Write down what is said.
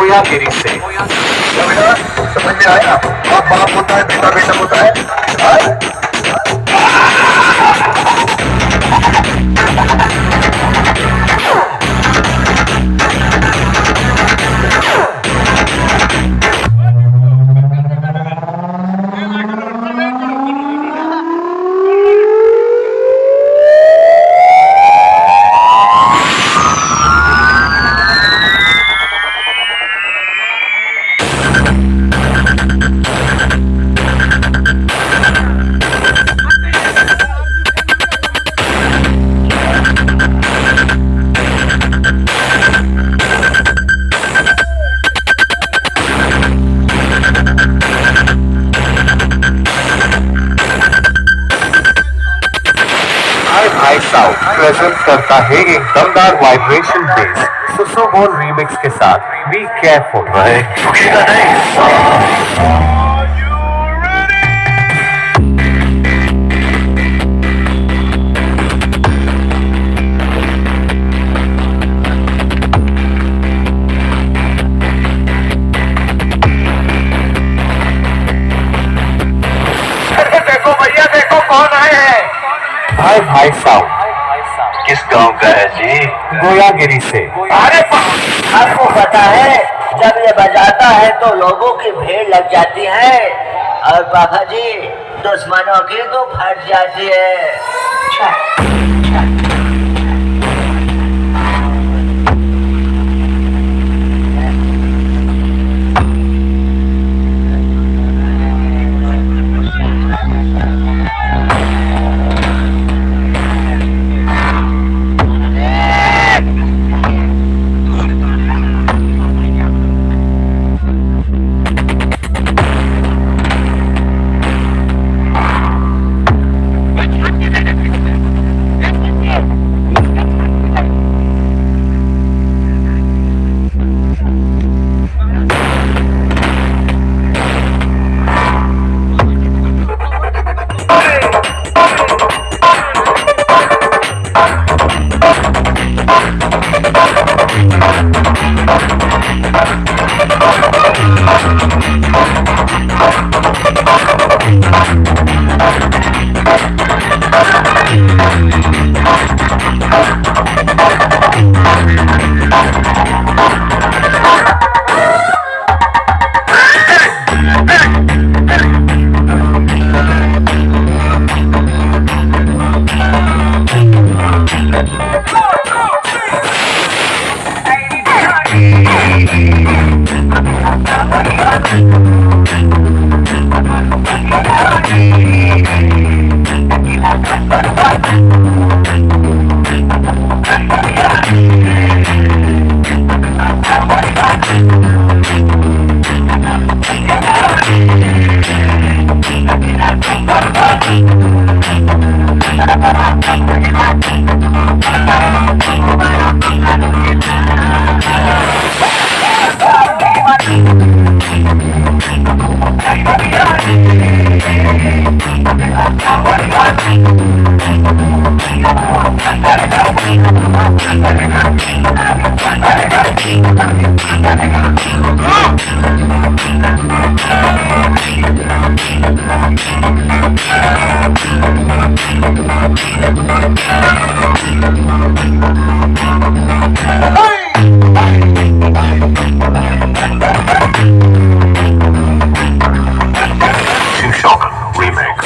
गोयागिरी से। बेटा समझ में आया? बाप बाप होता है, बेटा बेटा होता है। भाई साउथ प्रेजेंट करता है एक दमदार वाइब्रेशन बेस सुसोबोल रीमिक्स के साथ बी केयरफुल रहे। देखो भैया देखो कौन आए हैं। भाई भाई साउथ किस गांव का है जी? गोयागिरी से। अरे आपको पता है जब ये बजाता है तो लोगों की भीड़ लग जाती है और बाबा जी दुश्मनों की तो फट जाती है। Remix.